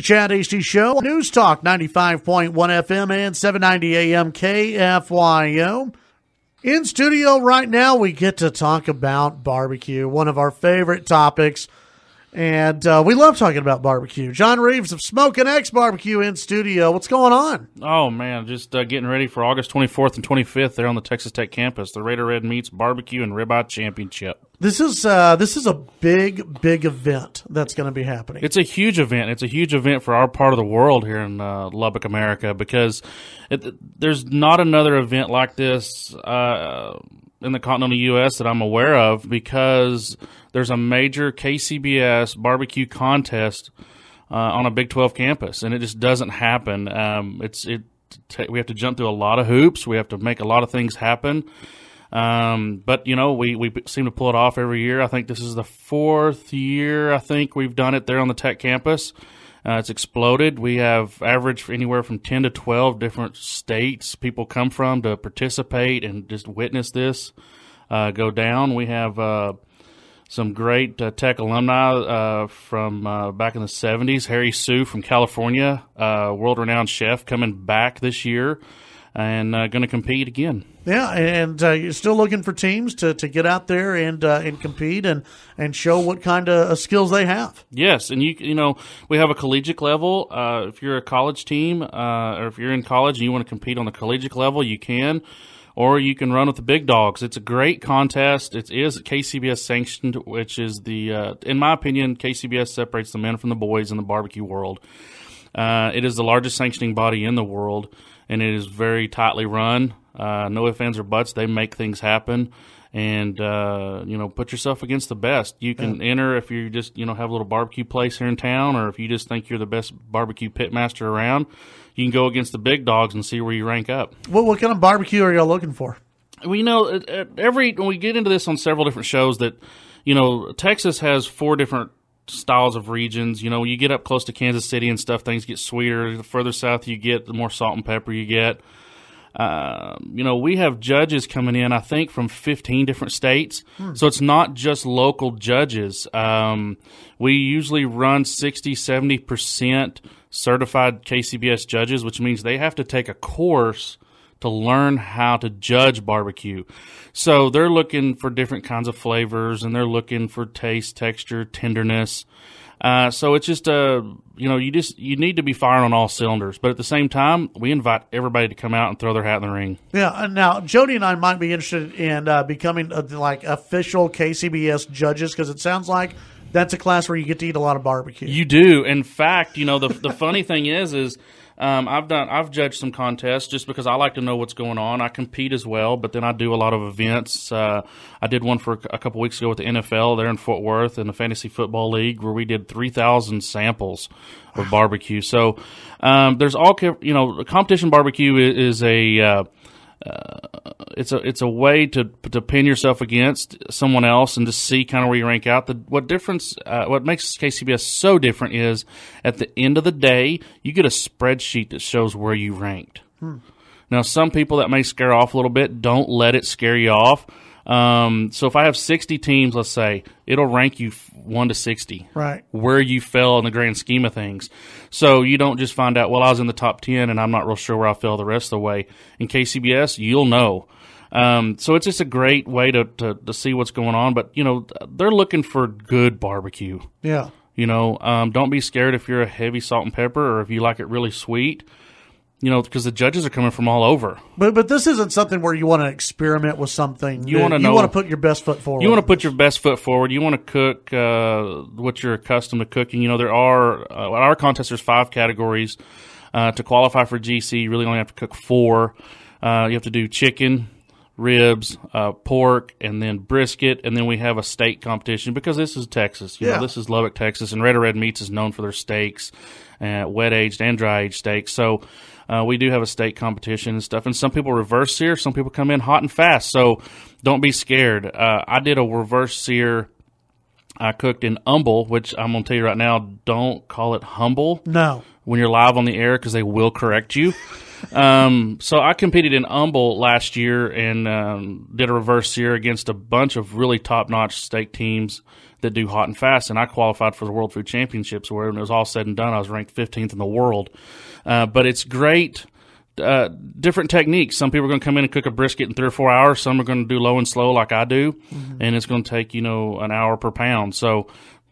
Chad Hasty Show, News Talk 95.1 FM and 790 AM KFYO. In studio right now, we get to talk about barbecue, one of our favorite topics, and we love talking about barbecue. John Reeves of Smokin X BBQ in studio. What's going on? Oh, man, just getting ready for August 24th and 25th there on the Texas Tech campus, the Raider Red Meats Barbecue and Ribeye Championship. This is a big event that's going to be happening. It's a huge event. It's a huge event for our part of the world here in Lubbock, America, because there's not another event like this in the continental U.S. that I'm aware of, because there's a major KCBS barbecue contest on a Big 12 campus, and it just doesn't happen. We have to jump through a lot of hoops. We have to make a lot of things happen. But you know, we seem to pull it off every year. I think this is the fourth year I think we've done it there on the Tech campus. It's exploded. We have averaged anywhere from 10 to 12 different states people come from to participate and just witness this go down. We have some great Tech alumni from back in the 70s. Harry Sue from California, world-renowned chef, coming back this year and going to compete again. Yeah, and you're still looking for teams to get out there and compete and show what kind of skills they have. Yes, and you know, we have a collegiate level. If you're a college team or if you're in college and you want to compete on the collegiate level, you can. Or you can run with the big dogs. It's a great contest. It is KCBS sanctioned, which is in my opinion, KCBS separates the men from the boys in the barbecue world. It is the largest sanctioning body in the world, and it is very tightly run. No ifs, ands, or buts. They make things happen, and put yourself against the best. You can enter if you just have a little barbecue place here in town, or if you just think you're the best barbecue pitmaster around. You can go against the big dogs and see where you rank up. What kind of barbecue are y'all looking for? Well, when we get into this on several different shows, that Texas has 4 different styles of regions. You get up close to Kansas City and stuff, things get sweeter. The further south you get, the more salt and pepper you get. We have judges coming in, I think, from 15 different states. So it's not just local judges. We usually run 60-70% certified KCBS judges, which means they have to take a course to learn how to judge barbecue. So they're looking for different kinds of flavors, and they're looking for taste, texture, tenderness. So it's just you need to be firing on all cylinders. But at the same time, we invite everybody to come out and throw their hat in the ring. Yeah. Now, Jody and I might be interested in becoming like official KCBS judges, because it sounds like that's a class where you get to eat a lot of barbecue. You do. In fact, the funny thing is I've judged some contests just because I like to know what's going on. I compete as well, but then I do a lot of events. I did one for a couple weeks ago with the NFL there in Fort Worth in the Fantasy Football League, where we did 3,000 samples of barbecue. So there's all competition barbecue is it's a way to pin yourself against someone else and to see kind of where you rank out. What makes KCBS so different is at the end of the day, you get a spreadsheet that shows where you ranked. Now, some people that may scare off a little bit, don't let it scare you off. So if I have 60 teams, let's say, it'll rank you 1 to 60, right, where you fell in the grand scheme of things. So you don't just find out, well, I was in the top 10 and I'm not real sure where I fell the rest of the way. In KCBS, you'll know. So it's just a great way to see what's going on. But, they're looking for good barbecue. Yeah. Don't be scared if you're a heavy salt and pepper or if you like it really sweet. Because the judges are coming from all over. But this isn't something where you want to experiment with something. You want to put your best foot forward. You want to put your best foot forward. You want to cook what you're accustomed to cooking. There are at our contest, there's 5 categories. To qualify for GC, you really only have to cook 4. You have to do chicken, ribs, pork, and then brisket, and then we have a steak competition because this is Texas. This is Lubbock, Texas, and Raider Red Meats is known for their steaks, wet-aged and dry-aged steaks. So we do have a steak competition and stuff, and some people reverse sear, some people come in hot and fast, so don't be scared. I did a reverse sear. I cooked in Humble, which I'm going to tell you right now, don't call it humble. No. When you're live on the air, because they will correct you. So I competed in Humble last year and did a reverse sear against a bunch of really top-notch steak teams that do hot and fast, and I qualified for the World Food Championships, where when it was all said and done, I was ranked 15th in the world. But it's great. Different techniques. Some people are going to come in and cook a brisket in 3 or 4 hours. Some are going to do low and slow like I do, and it's going to take, an hour per pound. So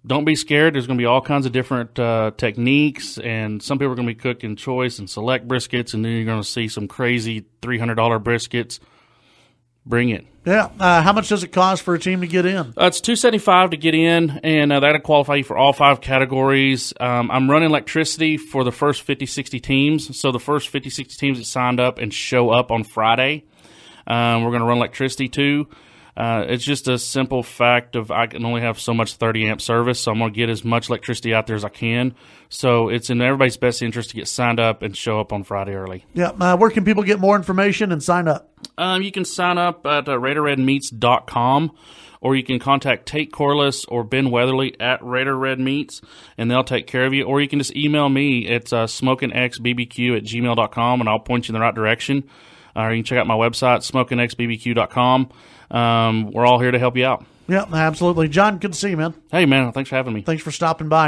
don't be scared. There's going to be all kinds of different techniques, and some people are going to be cooking choice and select briskets, and then you're going to see some crazy $300 briskets. Bring it. Yeah. How much does it cost for a team to get in? It's $275 to get in, and that'll qualify you for all 5 categories. I'm running electricity for the first 50, 60 teams. So the first 50, 60 teams that signed up and show up on Friday, we're going to run electricity too. It's just a simple fact of I can only have so much 30-amp service, so I'm going to get as much electricity out there as I can. So it's in everybody's best interest to get signed up and show up on Friday early. Yeah. Where can people get more information and sign up? You can sign up at RaiderRedMeats.com, or you can contact Tate Corliss or Ben Weatherly at Raider Red Meats, and they'll take care of you. Or you can just email me. It's Smokin X BBQ at gmail.com, and I'll point you in the right direction. Or you can check out my website, SmokinXBBQ.com. We're all here to help you out. Yeah, absolutely. John, good to see you, man. Hey, man. Thanks for having me. Thanks for stopping by.